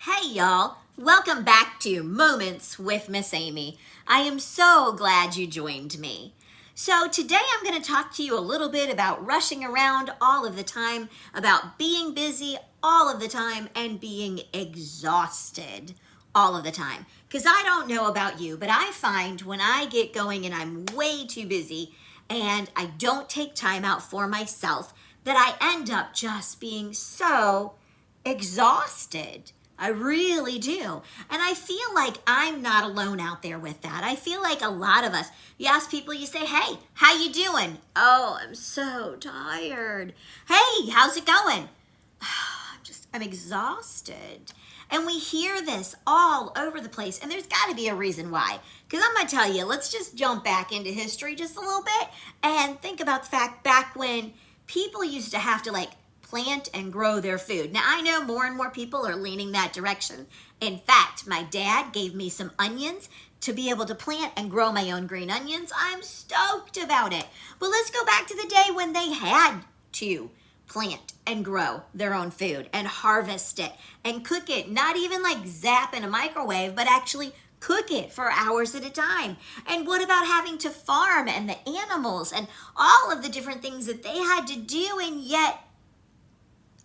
Hey y'all, welcome back to Moments with Miss Amy. I am so glad you joined me. So today I'm going to talk to you a little bit about rushing around all of the time, about being busy all of the time, and being exhausted all of the time. Because I don't know about you, but I find when I get going and I'm way too busy and I don't take time out for myself, that I end up just being so exhausted. I really do. And I feel like I'm not alone out there with that. I feel like a lot of us, you ask people, you say, hey, how you doing? Oh, I'm so tired. Hey, how's it going? I'm exhausted. And we hear this all over the place, and there's got to be a reason why. Because I'm going to tell you, let's just jump back into history just a little bit and think about the fact back when people used to have to plant and grow their food. Now, I know more and more people are leaning that direction. In fact, my dad gave me some onions to be able to plant and grow my own green onions. I'm stoked about it. But let's go back to the day when they had to plant and grow their own food and harvest it and cook it, not even zap in a microwave, but actually cook it for hours at a time. And what about having to farm and the animals and all of the different things that they had to do? And yet,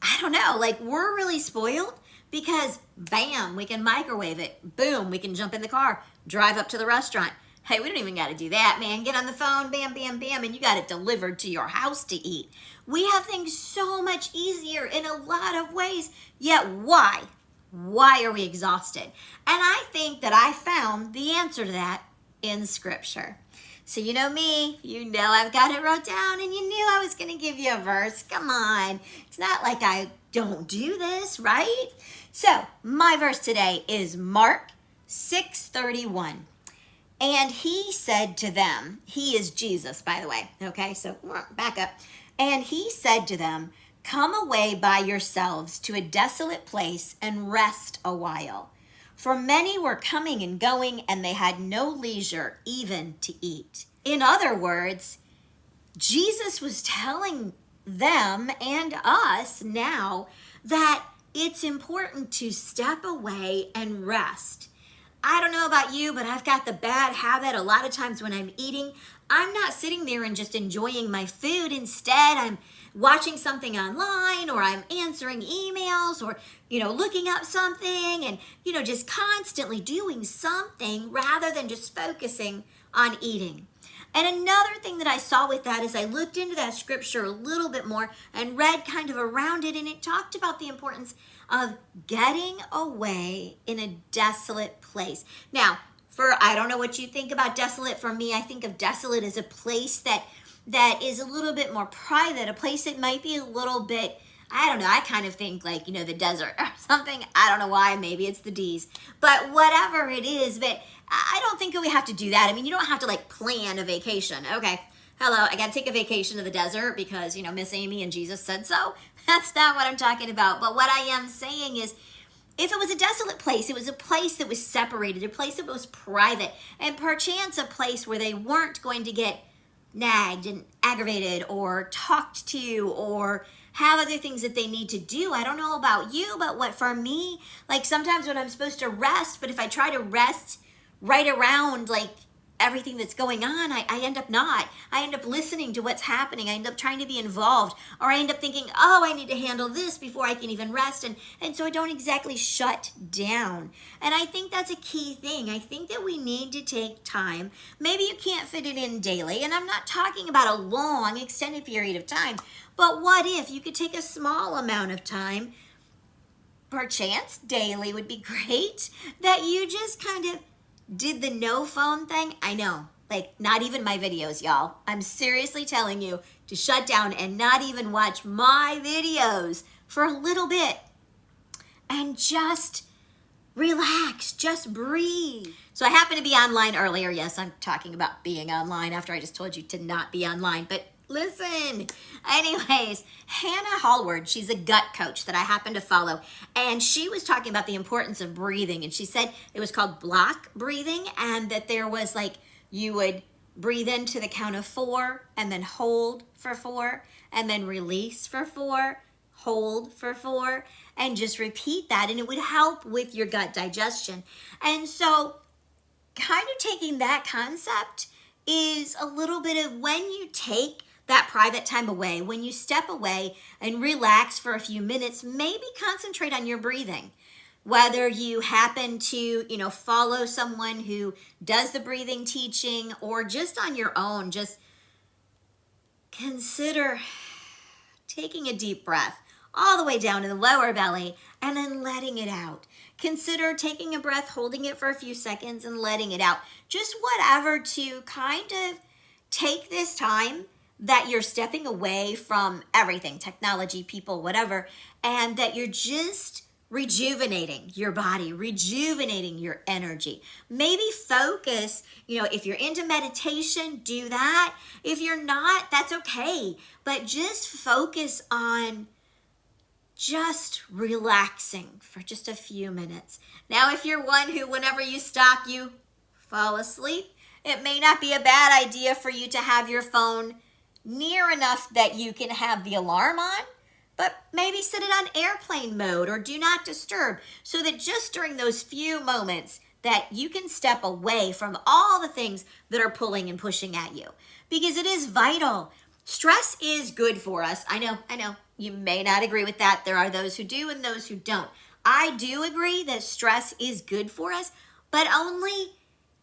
I don't know, we're really spoiled because bam, we can microwave it. Boom, we can jump in the car, drive up to the restaurant. Hey, we don't even got to do that, man. Get on the phone, bam, bam, bam, and you got it delivered to your house to eat. We have things so much easier in a lot of ways, yet why? Why are we exhausted? And I think that I found the answer to that in Scripture. So you know me, you know I've got it wrote down, and you knew I was going to give you a verse. Come on. It's not like I don't do this, right? So my verse today is Mark 6:31. And he said to them, he is Jesus, by the way. Okay, so back up. And he said to them, come away by yourselves to a desolate place and rest a while. For many were coming and going, and they had no leisure even to eat. In other words, Jesus was telling them and us now that it's important to step away and rest. I don't know about you, but I've got the bad habit a lot of times when I'm eating, I'm not sitting there and just enjoying my food. Instead, I'm watching something online, or I'm answering emails, or, looking up something and, just constantly doing something rather than just focusing on eating. And another thing that I saw with that is I looked into that scripture a little bit more and read kind of around it, and it talked about the importance of getting away in a desolate place. Now, I don't know what you think about desolate. For me, I think of desolate as a place that is a little bit more private, a place that might be a little bit, I don't know, I kind of think the desert or something. I don't know why, maybe it's the D's. But whatever it is, but I don't think that we have to do that. I mean, you don't have to plan a vacation. Okay, hello, I got to take a vacation to the desert because, Miss Amy and Jesus said so. That's not what I'm talking about. But what I am saying is, if it was a desolate place, it was a place that was separated, a place that was private, and perchance a place where they weren't going to get nagged and aggravated or talked to or have other things that they need to do. I don't know about you, but what for me, sometimes when I'm supposed to rest, but if I try to rest right around everything that's going on, I end up not. I end up listening to what's happening. I end up trying to be involved, or I end up thinking, oh, I need to handle this before I can even rest. And so I don't exactly shut down. And I think that's a key thing. I think that we need to take time. Maybe you can't fit it in daily, and I'm not talking about a long, extended period of time, but what if you could take a small amount of time, perchance daily would be great, that you just kind of did the no phone thing. I know, not even my videos, y'all. I'm seriously telling you to shut down and not even watch my videos for a little bit and just relax, just breathe. So I happened to be online earlier. Yes, I'm talking about being online after I just told you to not be online, but listen. Anyways, Hannah Hallward, she's a gut coach that I happen to follow, and she was talking about the importance of breathing, and she said it was called block breathing, and that there was you would breathe into the count of 4 and then hold for 4 and then release for 4, hold for 4. and just repeat that, and it would help with your gut digestion. And so kind of taking that concept is a little bit of when you take that private time away, when you step away and relax for a few minutes, maybe concentrate on your breathing. Whether you happen to, follow someone who does the breathing teaching or just on your own, just consider taking a deep breath all the way down to the lower belly and then letting it out. Consider taking a breath, holding it for a few seconds and letting it out. Just whatever to kind of take this time that you're stepping away from everything, technology, people, whatever, and that you're just rejuvenating your body, rejuvenating your energy. Maybe focus, if you're into meditation, do that. If you're not, that's okay. But just focus on just relaxing for just a few minutes. Now, if you're one who, whenever you stop, you fall asleep, it may not be a bad idea for you to have your phone near enough that you can have the alarm on, but maybe set it on airplane mode or do not disturb, so that just during those few moments that you can step away from all the things that are pulling and pushing at you, because it is vital. Stress is good for us. I know. You may not agree with that. There are those who do and those who don't. I do agree that stress is good for us, but only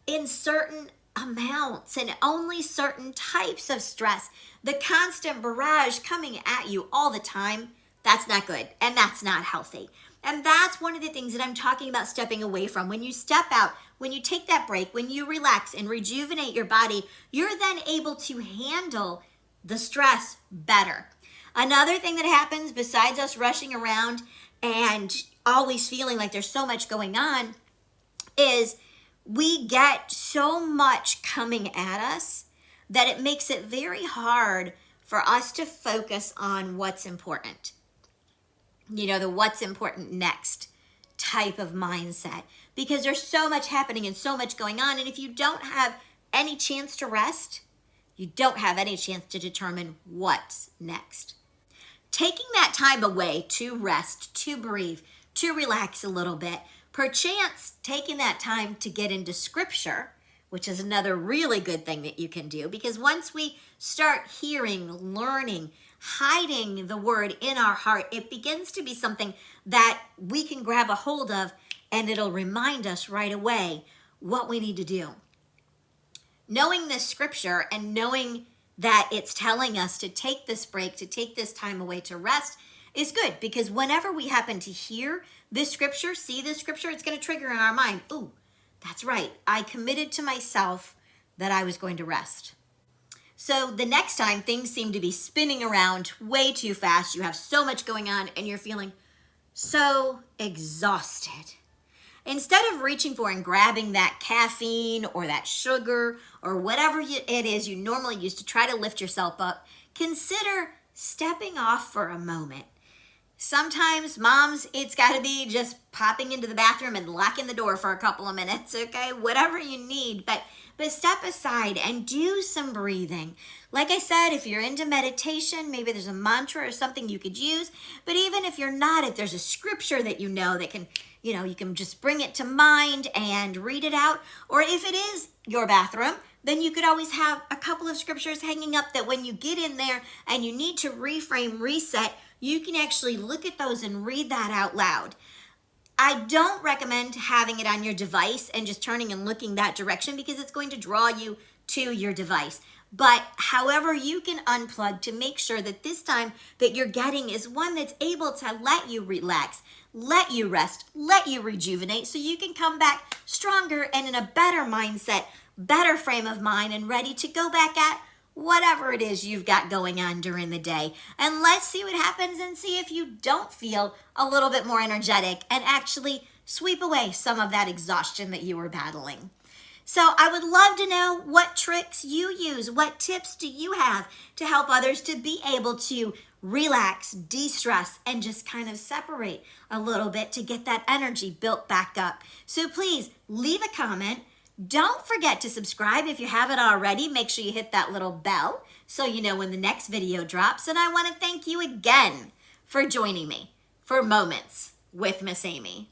in certain amounts and only certain types of stress. The constant barrage coming at you all the time, that's not good and that's not healthy. And that's one of the things that I'm talking about stepping away from. When you step out, when you take that break, when you relax and rejuvenate your body, you're then able to handle the stress better. Another thing that happens besides us rushing around and always feeling like there's so much going on is we get so much coming at us that it makes it very hard for us to focus on what's important. The what's important next type of mindset, because there's so much happening and so much going on. And if you don't have any chance to rest, you don't have any chance to determine what's next. Taking that time away to rest, to breathe, to relax a little bit, perchance taking that time to get into scripture, which is another really good thing that you can do, because once we start hearing, learning, hiding the word in our heart, it begins to be something that we can grab a hold of, and it'll remind us right away what we need to do. Knowing this scripture and knowing that it's telling us to take this break, to take this time away to rest, is good, because whenever we happen to hear this scripture, see this scripture, it's going to trigger in our mind, ooh, that's right, I committed to myself that I was going to rest. So the next time things seem to be spinning around way too fast, you have so much going on and you're feeling so exhausted, instead of reaching for and grabbing that caffeine or that sugar or whatever it is you normally use to try to lift yourself up, consider stepping off for a moment. Sometimes, moms, it's got to be just popping into the bathroom and locking the door for a couple of minutes, okay? Whatever you need, but step aside and do some breathing. Like I said, if you're into meditation, maybe there's a mantra or something you could use. But even if you're not, if there's a scripture that you know that can, you can just bring it to mind and read it out. Or if it is your bathroom, then you could always have a couple of scriptures hanging up that when you get in there and you need to reframe, reset, you can actually look at those and read that out loud. I don't recommend having it on your device and just turning and looking that direction, because it's going to draw you to your device. But however you can unplug to make sure that this time that you're getting is one that's able to let you relax, let you rest, let you rejuvenate, so you can come back stronger and in a better mindset, better frame of mind, and ready to go back at whatever it is you've got going on during the day. And let's see what happens and see if you don't feel a little bit more energetic and actually sweep away some of that exhaustion that you were battling. So I would love to know what tricks you use. What tips do you have to help others to be able to relax, de-stress, and just kind of separate a little bit to get that energy built back up? So please leave a comment. Don't forget to subscribe if you haven't already. Make sure you hit that little bell so you know when the next video drops. And I want to thank you again for joining me. for Moments with Miss Amy.